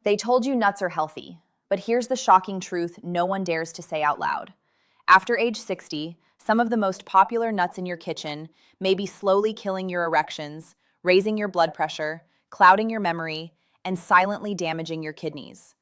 They told you nuts are healthy, but here's the shocking truth no one dares to say out loud. After age 60, some of the most popular nuts in your kitchen may be slowly killing your erections, raising your blood pressure, clouding your memory, and silently damaging your kidneys.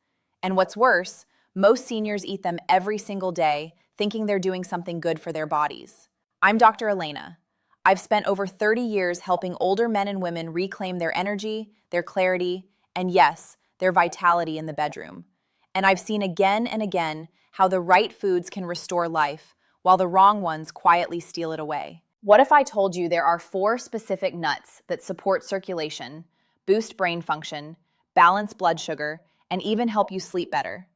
And what's worse, most seniors eat them every single day, thinking they're doing something good for their bodies. I'm Dr. Elena. I've spent over 30 years helping older men and women reclaim their energy, their clarity, and yes, their vitality in the bedroom. And I've seen again and again how the right foods can restore life, while the wrong ones quietly steal it away. What if I told you there are 4 specific nuts that support circulation, boost brain function, balance blood sugar, and even help you sleep better?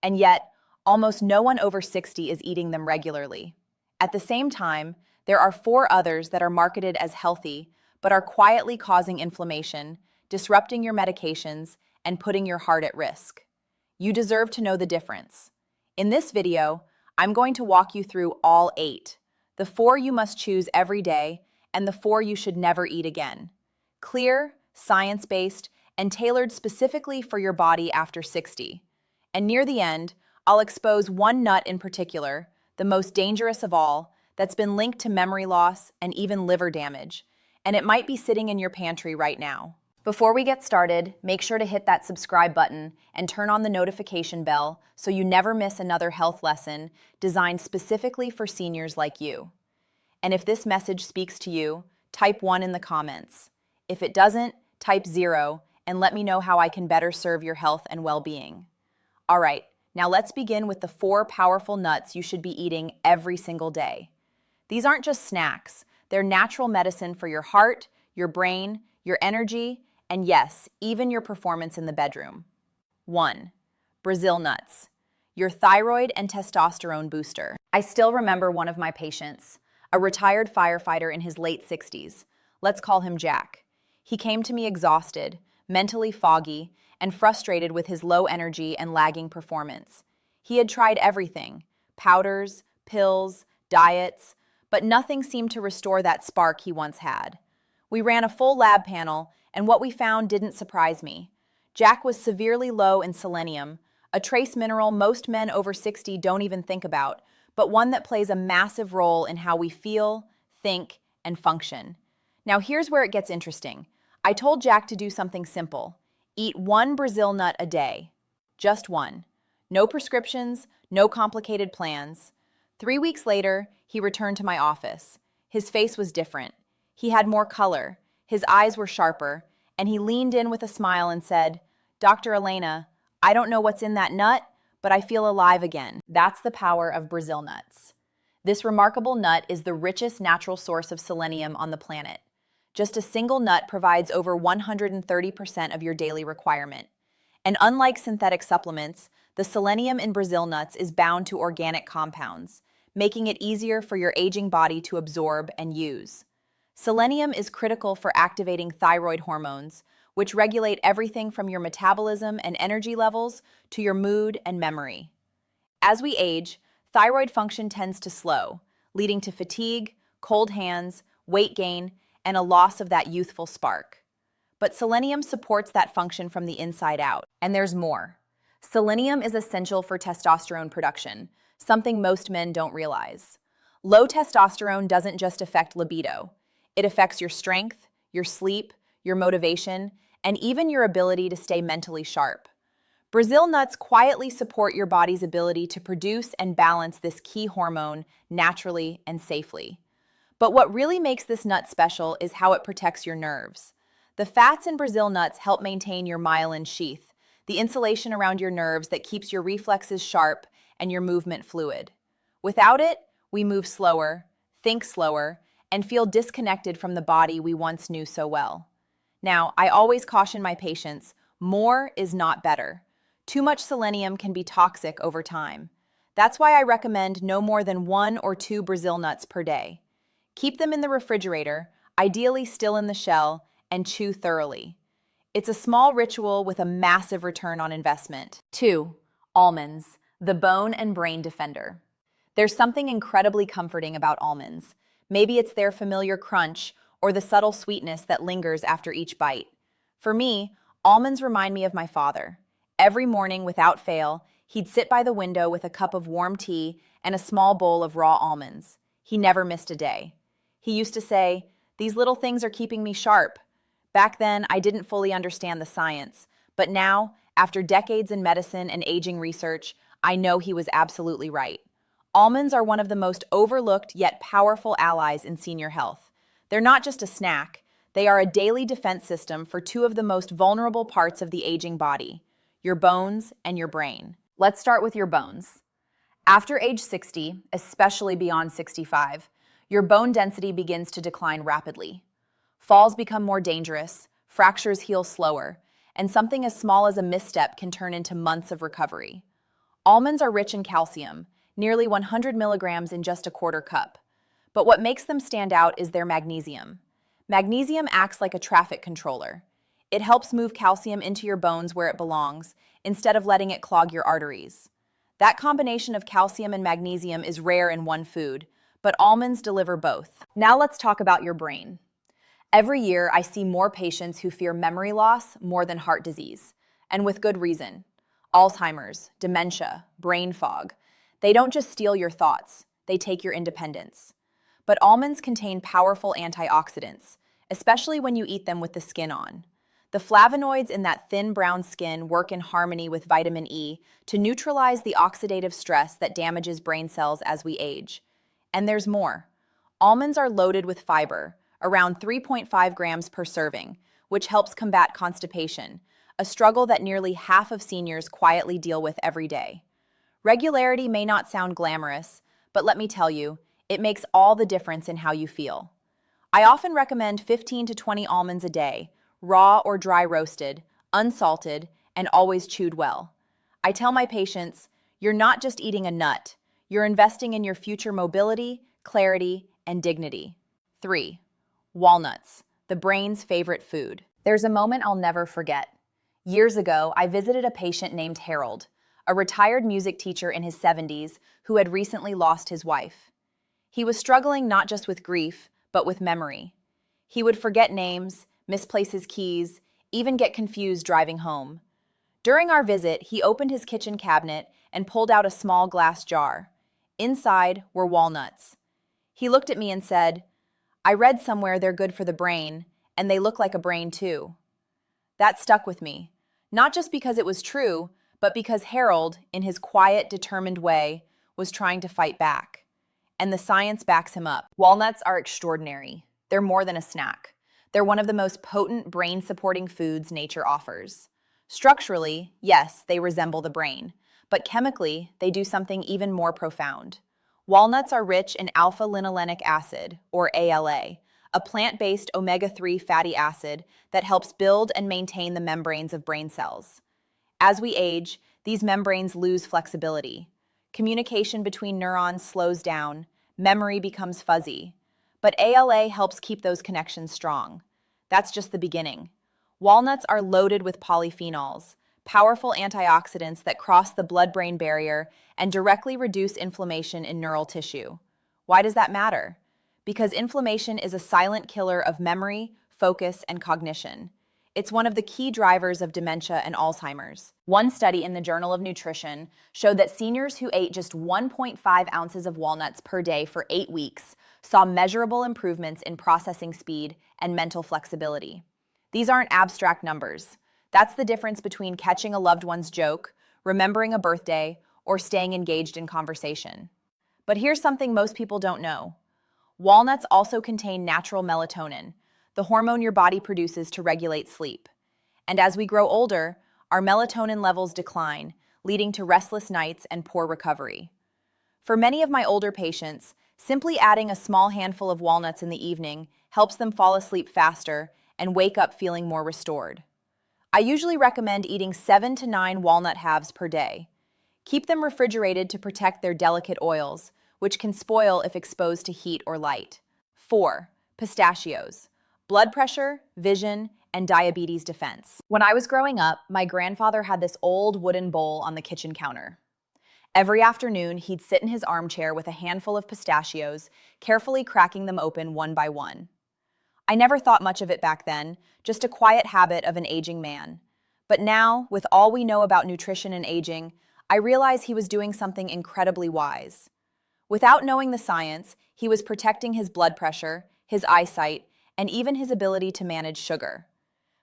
And yet, almost no one over 60 is eating them regularly. At the same time, there are 4 others that are marketed as healthy, but are quietly causing inflammation, disrupting your medications, and putting your heart at risk. You deserve to know the difference. In this video, I'm going to walk you through all 8, the 4 you must choose every day, and the 4 you should never eat again. Clear, science-based, and tailored specifically for your body after 60. And near the end, I'll expose one nut in particular, the most dangerous of all, that's been linked to memory loss and even liver damage, and it might be sitting in your pantry right now. Before we get started, make sure to hit that subscribe button and turn on the notification bell so you never miss another health lesson designed specifically for seniors like you. And if this message speaks to you, type 1 in the comments. If it doesn't, type 0 and let me know how I can better serve your health and well-being. All right, now let's begin with the 4 powerful nuts you should be eating every single day. These aren't just snacks, they're natural medicine for your heart, your brain, your energy, and yes, even your performance in the bedroom. 1. Brazil nuts, your thyroid and testosterone booster. I still remember one of my patients, a retired firefighter in his late 60s. Let's call him Jack. He came to me exhausted, mentally foggy, and frustrated with his low energy and lagging performance. He had tried everything, powders, pills, diets, but nothing seemed to restore that spark he once had. We ran a full lab panel, and what we found didn't surprise me. Jack was severely low in selenium, a trace mineral most men over 60 don't even think about, but one that plays a massive role in how we feel, think, and function. Now here's where it gets interesting. I told Jack to do something simple. Eat 1 Brazil nut a day. Just 1. No prescriptions, no complicated plans. 3 weeks later, he returned to my office. His face was different. He had more color, his eyes were sharper, and he leaned in with a smile and said, "Dr. Elena, I don't know what's in that nut, but I feel alive again." That's the power of Brazil nuts. This remarkable nut is the richest natural source of selenium on the planet. Just a single nut provides over 130% of your daily requirement. And unlike synthetic supplements, the selenium in Brazil nuts is bound to organic compounds, making it easier for your aging body to absorb and use. Selenium is critical for activating thyroid hormones, which regulate everything from your metabolism and energy levels to your mood and memory. As we age, thyroid function tends to slow, leading to fatigue, cold hands, weight gain, and a loss of that youthful spark. But selenium supports that function from the inside out. And there's more. Selenium is essential for testosterone production, something most men don't realize. Low testosterone doesn't just affect libido. It affects your strength, your sleep, your motivation, and even your ability to stay mentally sharp. Brazil nuts quietly support your body's ability to produce and balance this key hormone naturally and safely. But what really makes this nut special is how it protects your nerves. The fats in Brazil nuts help maintain your myelin sheath, the insulation around your nerves that keeps your reflexes sharp and your movement fluid. Without it, we move slower, think slower, and feel disconnected from the body we once knew so well. Now, I always caution my patients, more is not better. Too much selenium can be toxic over time. That's why I recommend no more than 1 or 2 Brazil nuts per day. Keep them in the refrigerator, ideally still in the shell, and chew thoroughly. It's a small ritual with a massive return on investment. 2. Almonds, the bone and brain defender. There's something incredibly comforting about almonds. Maybe it's their familiar crunch or the subtle sweetness that lingers after each bite. For me, almonds remind me of my father. Every morning, without fail, he'd sit by the window with a cup of warm tea and a small bowl of raw almonds. He never missed a day. He used to say, "These little things are keeping me sharp." Back then, I didn't fully understand the science, but now, after decades in medicine and aging research, I know he was absolutely right. Almonds are one of the most overlooked yet powerful allies in senior health. They're not just a snack, they are a daily defense system for two of the most vulnerable parts of the aging body, your bones and your brain. Let's start with your bones. After age 60, especially beyond 65, your bone density begins to decline rapidly. Falls become more dangerous, fractures heal slower, and something as small as a misstep can turn into months of recovery. Almonds are rich in calcium, nearly 100 milligrams in just a quarter cup. But what makes them stand out is their magnesium. Magnesium acts like a traffic controller. It helps move calcium into your bones where it belongs, instead of letting it clog your arteries. That combination of calcium and magnesium is rare in one food, but almonds deliver both. Now let's talk about your brain. Every year, I see more patients who fear memory loss more than heart disease, and with good reason. Alzheimer's, dementia, brain fog. They don't just steal your thoughts, they take your independence. But almonds contain powerful antioxidants, especially when you eat them with the skin on. The flavonoids in that thin brown skin work in harmony with vitamin E to neutralize the oxidative stress that damages brain cells as we age. And there's more. Almonds are loaded with fiber, around 3.5 grams per serving, which helps combat constipation, a struggle that nearly half of seniors quietly deal with every day. Regularity may not sound glamorous, but let me tell you, it makes all the difference in how you feel. I often recommend 15 to 20 almonds a day, raw or dry roasted, unsalted, and always chewed well. I tell my patients, you're not just eating a nut, you're investing in your future mobility, clarity, and dignity. 3. Walnuts, the brain's favorite food. There's a moment I'll never forget. Years ago, I visited a patient named Harold, a retired music teacher in his 70s who had recently lost his wife. He was struggling not just with grief, but with memory. He would forget names, misplace his keys, even get confused driving home. During our visit, he opened his kitchen cabinet and pulled out a small glass jar. Inside were walnuts. He looked at me and said, "I read somewhere they're good for the brain, and they look like a brain too." That stuck with me, not just because it was true, but because Harold, in his quiet, determined way, was trying to fight back. And the science backs him up. Walnuts are extraordinary. They're more than a snack. They're one of the most potent brain-supporting foods nature offers. Structurally, yes, they resemble the brain, but chemically, they do something even more profound. Walnuts are rich in alpha-linolenic acid, or ALA, a plant-based omega-3 fatty acid that helps build and maintain the membranes of brain cells. As we age, these membranes lose flexibility. Communication between neurons slows down, memory becomes fuzzy. But ALA helps keep those connections strong. That's just the beginning. Walnuts are loaded with polyphenols, powerful antioxidants that cross the blood-brain barrier and directly reduce inflammation in neural tissue. Why does that matter? Because inflammation is a silent killer of memory, focus, and cognition. It's one of the key drivers of dementia and Alzheimer's. One study in the Journal of Nutrition showed that seniors who ate just 1.5 ounces of walnuts per day for 8 weeks saw measurable improvements in processing speed and mental flexibility. These aren't abstract numbers. That's the difference between catching a loved one's joke, remembering a birthday, or staying engaged in conversation. But here's something most people don't know. Walnuts also contain natural melatonin, the hormone your body produces to regulate sleep. And as we grow older, our melatonin levels decline, leading to restless nights and poor recovery. For many of my older patients, simply adding a small handful of walnuts in the evening helps them fall asleep faster and wake up feeling more restored. I usually recommend eating 7 to 9 walnut halves per day. Keep them refrigerated to protect their delicate oils, which can spoil if exposed to heat or light. 4. Pistachios. Blood pressure, vision, and diabetes defense. When I was growing up, my grandfather had this old wooden bowl on the kitchen counter. Every afternoon, he'd sit in his armchair with a handful of pistachios, carefully cracking them open one by one. I never thought much of it back then, just a quiet habit of an aging man. But now, with all we know about nutrition and aging, I realize he was doing something incredibly wise. Without knowing the science, he was protecting his blood pressure, his eyesight, and even his ability to manage sugar.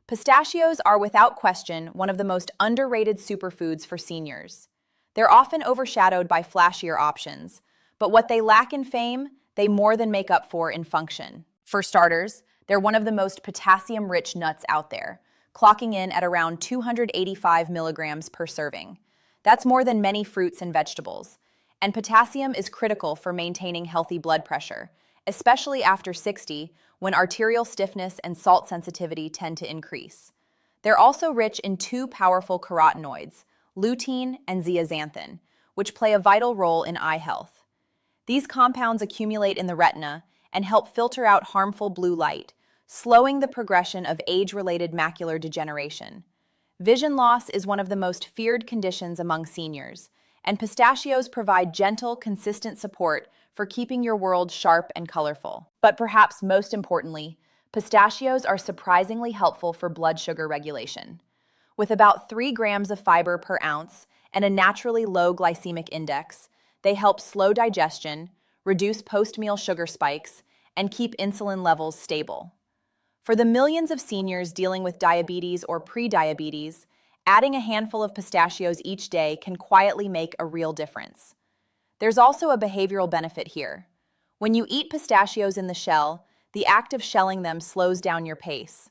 Pistachios are without question one of the most underrated superfoods for seniors. They're often overshadowed by flashier options, but what they lack in fame, they more than make up for in function. For starters, they're one of the most potassium-rich nuts out there, clocking in at around 285 milligrams per serving. That's more than many fruits and vegetables. And potassium is critical for maintaining healthy blood pressure, especially after 60, when arterial stiffness and salt sensitivity tend to increase. They're also rich in two powerful carotenoids, lutein and zeaxanthin, which play a vital role in eye health. These compounds accumulate in the retina and help filter out harmful blue light, slowing the progression of age-related macular degeneration. Vision loss is one of the most feared conditions among seniors, and pistachios provide gentle, consistent support for keeping your world sharp and colorful. But perhaps most importantly, pistachios are surprisingly helpful for blood sugar regulation. With about 3 grams of fiber per ounce and a naturally low glycemic index, they help slow digestion, reduce post-meal sugar spikes, and keep insulin levels stable. For the millions of seniors dealing with diabetes or pre-diabetes, adding a handful of pistachios each day can quietly make a real difference. There's also a behavioral benefit here. When you eat pistachios in the shell, the act of shelling them slows down your pace.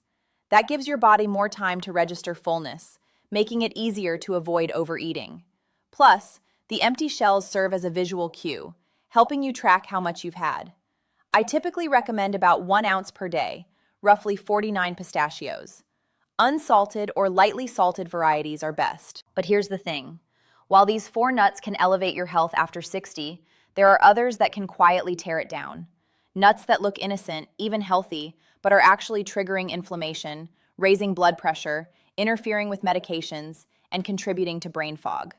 That gives your body more time to register fullness, making it easier to avoid overeating. Plus, the empty shells serve as a visual cue, helping you track how much you've had. I typically recommend about 1 ounce per day, roughly 49 pistachios. Unsalted or lightly salted varieties are best. But here's the thing. While these 4 nuts can elevate your health after 60, there are others that can quietly tear it down. Nuts that look innocent, even healthy, but are actually triggering inflammation, raising blood pressure, interfering with medications, and contributing to brain fog.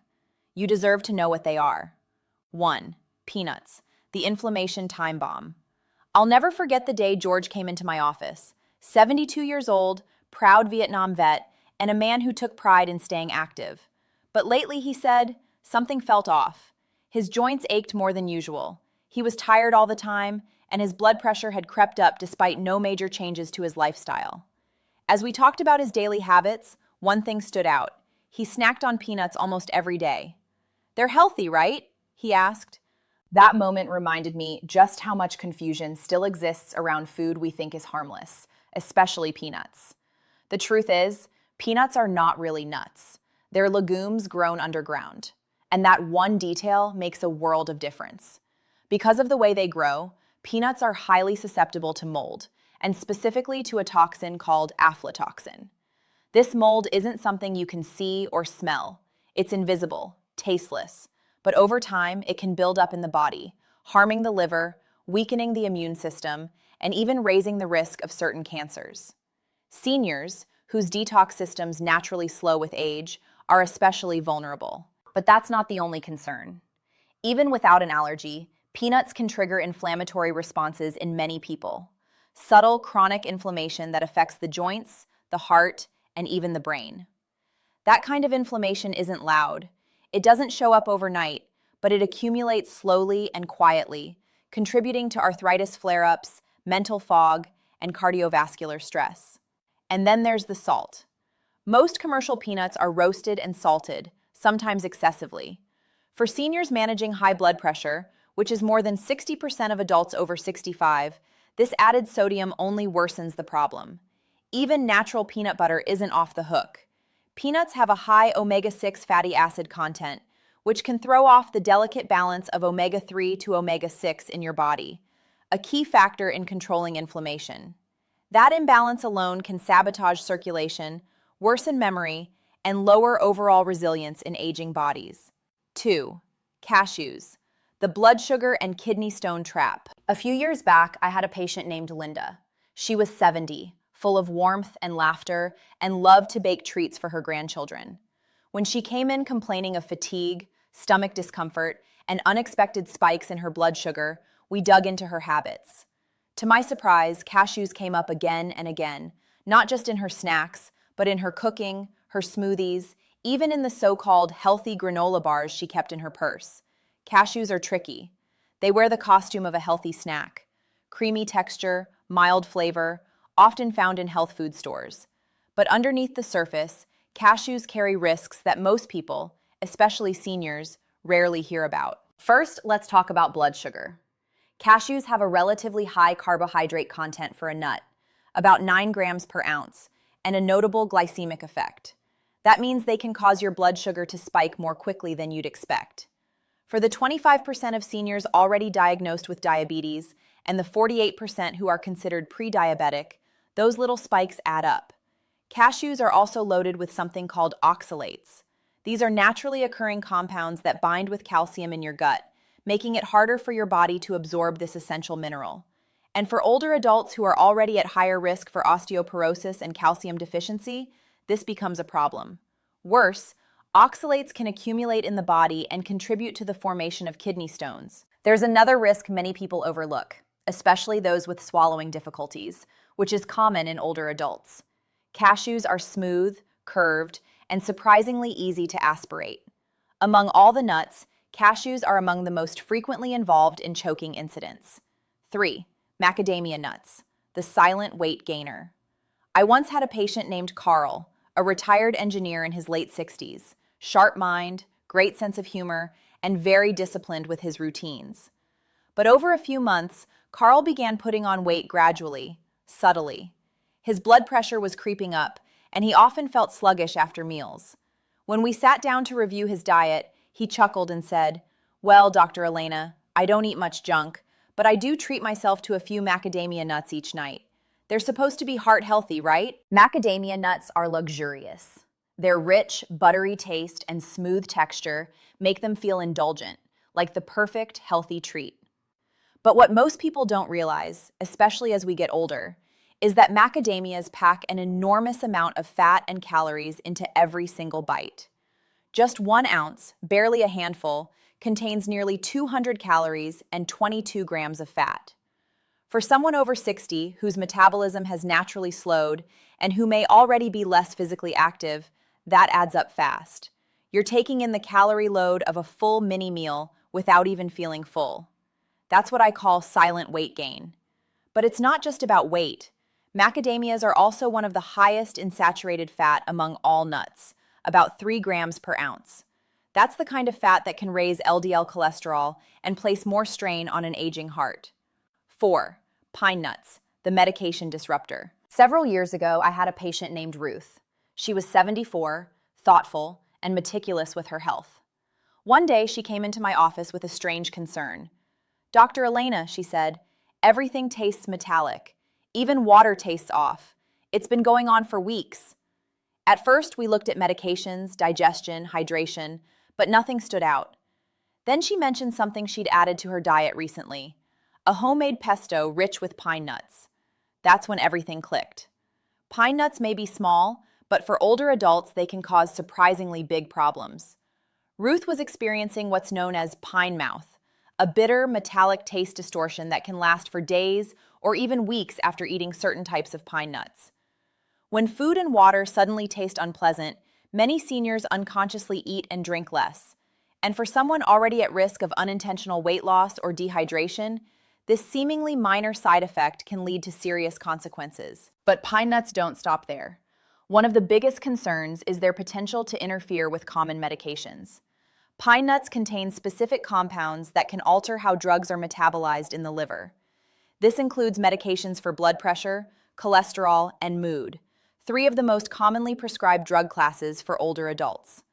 You deserve to know what they are. 1. Peanuts, the inflammation time bomb. I'll never forget the day George came into my office. 72 years old, proud Vietnam vet, and a man who took pride in staying active. But lately, he said, something felt off. His joints ached more than usual. He was tired all the time, and his blood pressure had crept up despite no major changes to his lifestyle. As we talked about his daily habits, one thing stood out. He snacked on peanuts almost every day. "They're healthy, right?" he asked. That moment reminded me just how much confusion still exists around food we think is harmless, especially peanuts. The truth is, peanuts are not really nuts. They're legumes grown underground. And that one detail makes a world of difference. Because of the way they grow, peanuts are highly susceptible to mold, and specifically to a toxin called aflatoxin. This mold isn't something you can see or smell. It's invisible, tasteless. But over time, it can build up in the body, harming the liver, weakening the immune system, and even raising the risk of certain cancers. Seniors, whose detox systems naturally slow with age, are especially vulnerable. But that's not the only concern. Even without an allergy, peanuts can trigger inflammatory responses in many people. Subtle chronic inflammation that affects the joints, the heart, and even the brain. That kind of inflammation isn't loud. It doesn't show up overnight, but it accumulates slowly and quietly, contributing to arthritis flare-ups, mental fog, and cardiovascular stress. And then there's the salt. Most commercial peanuts are roasted and salted, sometimes excessively. For seniors managing high blood pressure, which is more than 60% of adults over 65, this added sodium only worsens the problem. Even natural peanut butter isn't off the hook. Peanuts have a high omega-6 fatty acid content, which can throw off the delicate balance of omega-3 to omega-6 in your body, a key factor in controlling inflammation. That imbalance alone can sabotage circulation, worsen memory, and lower overall resilience in aging bodies. 2. Cashews, the blood sugar and kidney stone trap. A few years back, I had a patient named Linda. She was 70. Full of warmth and laughter, and loved to bake treats for her grandchildren. When she came in complaining of fatigue, stomach discomfort, and unexpected spikes in her blood sugar, we dug into her habits. To my surprise, cashews came up again and again, not just in her snacks, but in her cooking, her smoothies, even in the so-called healthy granola bars she kept in her purse. Cashews are tricky. They wear the costume of a healthy snack. Creamy texture, mild flavor, often found in health food stores. But underneath the surface, cashews carry risks that most people, especially seniors, rarely hear about. First, let's talk about blood sugar. Cashews have a relatively high carbohydrate content for a nut, about 9 grams per ounce, and a notable glycemic effect. That means they can cause your blood sugar to spike more quickly than you'd expect. For the 25% of seniors already diagnosed with diabetes and the 48% who are considered pre-diabetic, those little spikes add up. Cashews are also loaded with something called oxalates. These are naturally occurring compounds that bind with calcium in your gut, making it harder for your body to absorb this essential mineral. And for older adults who are already at higher risk for osteoporosis and calcium deficiency, this becomes a problem. Worse, oxalates can accumulate in the body and contribute to the formation of kidney stones. There's another risk many people overlook, especially those with swallowing difficulties, which is common in older adults. Cashews are smooth, curved, and surprisingly easy to aspirate. Among all the nuts, cashews are among the most frequently involved in choking incidents. 3. Macadamia nuts, the silent weight gainer. I once had a patient named Carl, a retired engineer in his late 60s, sharp mind, great sense of humor, and very disciplined with his routines. But over a few months, Carl began putting on weight gradually, subtly. His blood pressure was creeping up, and he often felt sluggish after meals. When we sat down to review his diet, he chuckled and said, "Well, Dr. Elena, I don't eat much junk, but I do treat myself to a few macadamia nuts each night. They're supposed to be heart healthy, right?" Macadamia nuts are luxurious. Their rich, buttery taste and smooth texture make them feel indulgent, like the perfect, healthy treat. But what most people don't realize, especially as we get older, is that macadamias pack an enormous amount of fat and calories into every single bite. Just 1 ounce, barely a handful, contains nearly 200 calories and 22 grams of fat. For someone over 60 whose metabolism has naturally slowed and who may already be less physically active, that adds up fast. You're taking in the calorie load of a full mini meal without even feeling full. That's what I call silent weight gain. But it's not just about weight. Macadamias are also one of the highest in saturated fat among all nuts, about 3 grams per ounce. That's the kind of fat that can raise LDL cholesterol and place more strain on an aging heart. 4. Pine nuts, the medication disruptor. Several years ago, I had a patient named Ruth. She was 74, thoughtful, and meticulous with her health. One day, she came into my office with a strange concern. "Dr. Elena," she said, "everything tastes metallic. Even water tastes off. It's been going on for weeks." At first, we looked at medications, digestion, hydration, but nothing stood out. Then she mentioned something she'd added to her diet recently, a homemade pesto rich with pine nuts. That's when everything clicked. Pine nuts may be small, but for older adults, they can cause surprisingly big problems. Ruth was experiencing what's known as pine mouth, a bitter, metallic taste distortion that can last for days or even weeks after eating certain types of pine nuts. When food and water suddenly taste unpleasant, many seniors unconsciously eat and drink less. And for someone already at risk of unintentional weight loss or dehydration, this seemingly minor side effect can lead to serious consequences. But pine nuts don't stop there. One of the biggest concerns is their potential to interfere with common medications. Pine nuts contain specific compounds that can alter how drugs are metabolized in the liver. This includes medications for blood pressure, cholesterol, and mood, 3 of the most commonly prescribed drug classes for older adults.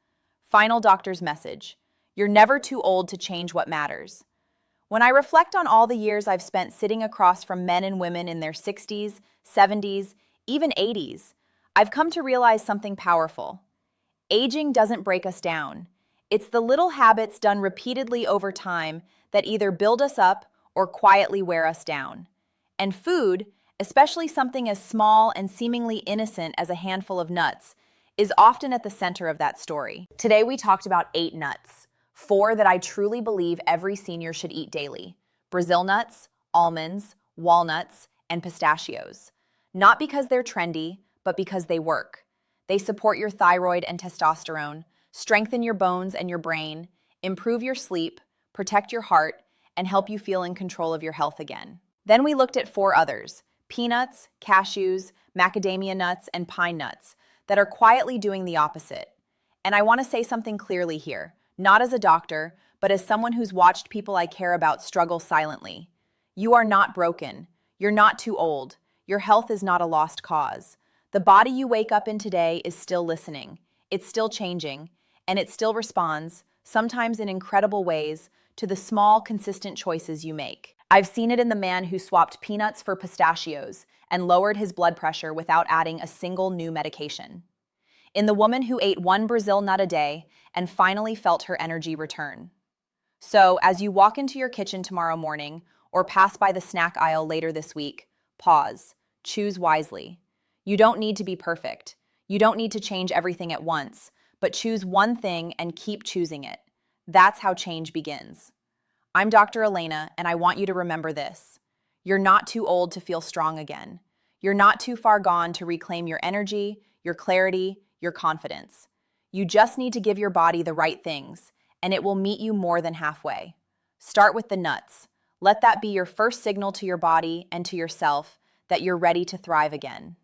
Final doctor's message: you're never too old to change what matters. When I reflect on all the years I've spent sitting across from men and women in their 60s, 70s, even 80s, I've come to realize something powerful. Aging doesn't break us down. It's the little habits done repeatedly over time that either build us up or quietly wear us down. And food, especially something as small and seemingly innocent as a handful of nuts, is often at the center of that story. Today we talked about 8 nuts, 4 that I truly believe every senior should eat daily: Brazil nuts, almonds, walnuts, and pistachios. Not because they're trendy, but because they work. They support your thyroid and testosterone, strengthen your bones and your brain, improve your sleep, protect your heart, and help you feel in control of your health again. Then we looked at four others: peanuts, cashews, macadamia nuts, and pine nuts, that are quietly doing the opposite. And I want to say something clearly here, not as a doctor, but as someone who's watched people I care about struggle silently. You are not broken. You're not too old. Your health is not a lost cause. The body you wake up in today is still listening. It's still changing, and it still responds, sometimes in incredible ways, to the small, consistent choices you make. I've seen it in the man who swapped peanuts for pistachios and lowered his blood pressure without adding a single new medication. In the woman who ate one Brazil nut a day and finally felt her energy return. So, as you walk into your kitchen tomorrow morning or pass by the snack aisle later this week, pause, choose wisely. You don't need to be perfect. You don't need to change everything at once, but choose one thing and keep choosing it. That's how change begins. I'm Dr. Elena, and I want you to remember this. You're not too old to feel strong again. You're not too far gone to reclaim your energy, your clarity, your confidence. You just need to give your body the right things, and it will meet you more than halfway. Start with the nuts. Let that be your first signal to your body and to yourself that you're ready to thrive again.